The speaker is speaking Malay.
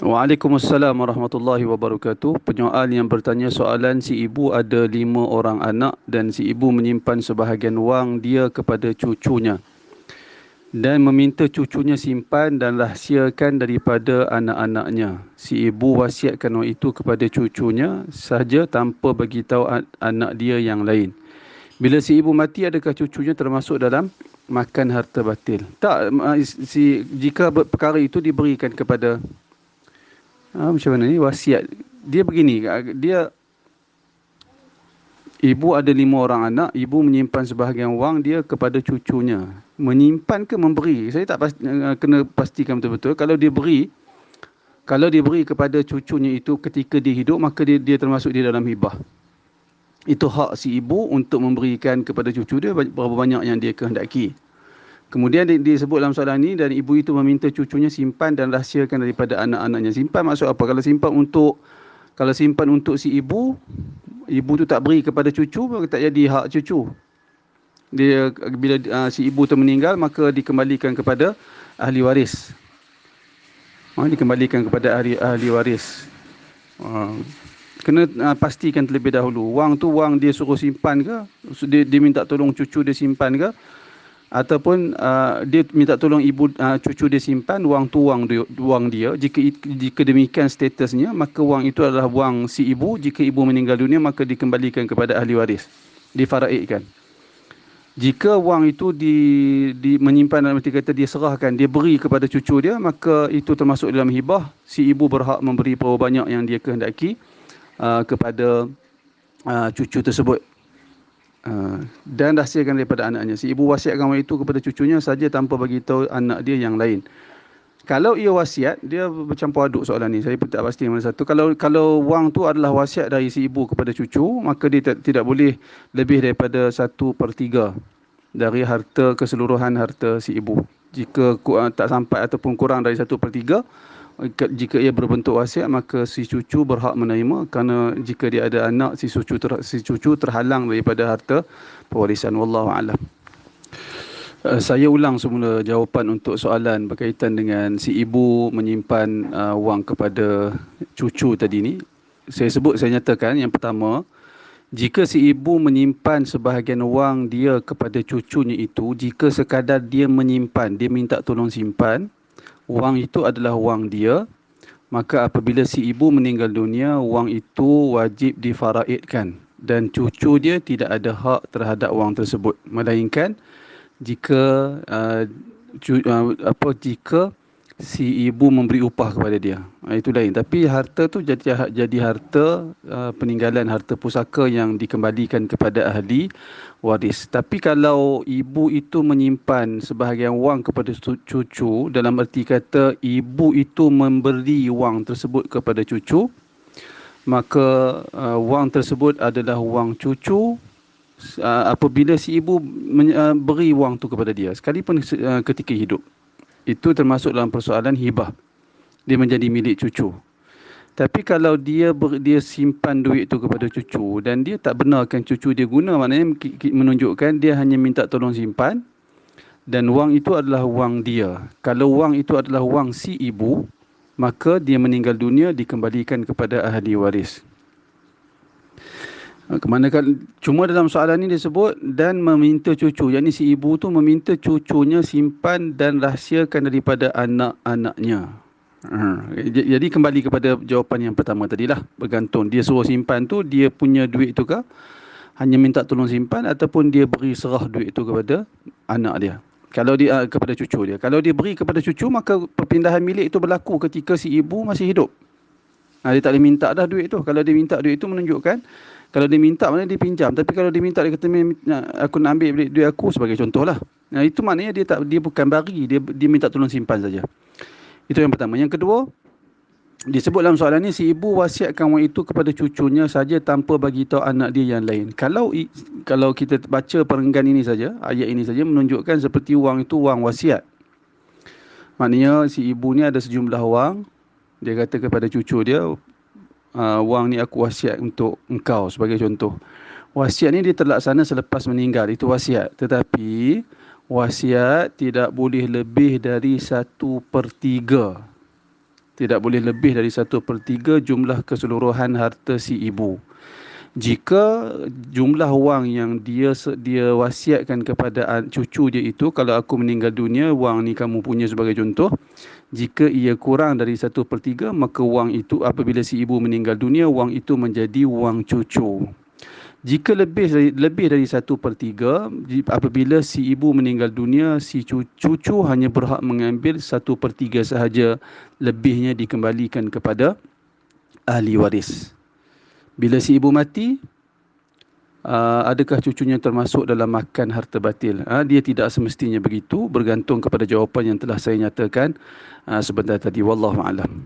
Waalaikumsalam warahmatullahi wabarakatuh. Penyoal yang bertanya soalan, si ibu ada 5 orang anak dan si ibu menyimpan sebahagian wang dia kepada cucunya dan meminta cucunya simpan dan rahsiakan daripada anak-anaknya. Si ibu wasiatkan wang itu kepada cucunya sahaja tanpa bagi tahu anak dia yang lain. Bila si ibu mati, adakah cucunya termasuk dalam makan harta batil? Tak, perkara itu diberikan kepada macam mana ni wasiat. Dia begini, dia ibu ada 5 orang anak, ibu menyimpan sebahagian wang dia kepada cucunya. Menyimpan ke memberi? Saya tak kena pastikan betul-betul. Kalau dia beri kepada cucunya itu ketika dia hidup, maka dia termasuk di dalam hibah. Itu hak si ibu untuk memberikan kepada cucu dia berapa banyak yang dia kehendaki. Kemudian disebut dalam soalan ini, dan ibu itu meminta cucunya simpan dan rahsiakan daripada anak-anaknya. Simpan maksud apa? Kalau simpan untuk si ibu, ibu tu tak beri kepada cucu, maka tak jadi hak cucu. Bila si ibu tu meninggal, maka dikembalikan kepada ahli waris. Dikembalikan kepada ahli waris. Kena pastikan terlebih dahulu. Wang tu wang dia suruh simpan ke? Dia minta tolong cucu dia simpan ke? Ataupun dia minta tolong cucu dia simpan wang tu wang dia. Jika demikian statusnya, maka wang itu adalah wang si ibu. Jika ibu meninggal dunia, maka dikembalikan kepada ahli waris, difaraidkan. Jika wang itu menyimpan, dalam arti kata dia serahkan, dia beri kepada cucu dia, maka itu termasuk dalam hibah. Si ibu berhak memberi berapa banyak yang dia kehendaki kepada cucu tersebut. Dan rahsiakan daripada anaknya. Si ibu wasiatkan wang itu kepada cucunya saja tanpa bagi tahu anak dia yang lain. Kalau ia wasiat, dia bercampur aduk soalan ni. Saya pun tak pasti mana satu. Kalau wang tu adalah wasiat dari si ibu kepada cucu, maka dia tidak boleh lebih daripada 1/3 dari harta keseluruhan harta si ibu. Jika tak sampai ataupun kurang dari 1/3, jika ia berbentuk wasiat, maka si cucu berhak menerima, kerana jika dia ada anak, si cucu terhalang daripada harta pewarisan. Wallahu a'lam. Saya ulang semula jawapan untuk soalan berkaitan dengan si ibu menyimpan wang kepada cucu tadi ni. Saya nyatakan yang pertama, jika si ibu menyimpan sebahagian wang dia kepada cucunya itu, jika sekadar dia menyimpan, dia minta tolong simpan, wang itu adalah wang dia, maka apabila si ibu meninggal dunia, wang itu wajib difaraidkan dan cucu dia tidak ada hak terhadap wang tersebut, melainkan jika jika si ibu memberi upah kepada dia, itu lain. Tapi harta tu jadi harta peninggalan, harta pusaka yang dikembalikan kepada ahli waris. Tapi kalau ibu itu menyimpan sebahagian wang kepada cucu, dalam erti kata ibu itu memberi wang tersebut kepada cucu, maka wang tersebut adalah wang cucu apabila si ibu beri wang tu kepada dia, sekalipun ketika hidup. Itu termasuk dalam persoalan hibah. Dia menjadi milik cucu. Tapi kalau dia simpan duit tu kepada cucu dan dia tak benarkan cucu dia guna, maknanya menunjukkan dia hanya minta tolong simpan dan wang itu adalah wang dia. Kalau wang itu adalah wang si ibu, maka dia meninggal dunia dikembalikan kepada ahli waris. Cuma dalam soalan ini disebut dan meminta cucu, yakni si ibu tu meminta cucunya simpan dan rahsiakan daripada anak-anaknya. Jadi kembali kepada jawapan yang pertama tadilah, bergantung dia suruh simpan tu, dia punya duit tu ke, hanya minta tolong simpan, ataupun dia beri serah duit tu kepada anak dia. Kalau dia kepada cucu dia, kalau dia beri kepada cucu, maka perpindahan milik itu berlaku ketika si ibu masih hidup. Dia tak boleh minta dah duit tu. Kalau dia minta duit tu, menunjukkan kalau dia minta, maknanya dia pinjam. Tapi kalau dia minta, dia kata aku nak ambil duit aku, sebagai contoh lah. Itu maknanya dia bukan bagi, dia minta tolong simpan saja. Itu yang pertama. Yang kedua, disebut dalam soalan ni, si ibu wasiatkan wang itu kepada cucunya saja tanpa bagi tahu anak dia yang lain. Kalau kita baca perenggan ini saja, ayat ini saja, menunjukkan seperti wang itu wang wasiat. Maknanya si ibu ni ada sejumlah wang, dia kata kepada cucu dia, wang ni aku wasiat untuk engkau, sebagai contoh. Wasiat ni dia terlaksana selepas meninggal, itu wasiat. Tetapi wasiat tidak boleh lebih dari 1/3 Tidak boleh lebih dari 1/3 jumlah keseluruhan harta si ibu. Jika jumlah wang yang dia wasiatkan kepada cucu dia itu, kalau aku meninggal dunia, wang ni kamu punya sebagai contoh. Jika ia kurang dari 1/3, maka wang itu apabila si ibu meninggal dunia, wang itu menjadi wang cucu. Jika lebih dari 1/3, apabila si ibu meninggal dunia, si cucu hanya berhak mengambil 1/3 sahaja, lebihnya dikembalikan kepada ahli waris. Bila si ibu mati, adakah cucunya termasuk dalam makan harta batil? Dia tidak semestinya begitu, bergantung kepada jawapan yang telah saya nyatakan sebentar tadi. Wallahu a'lam.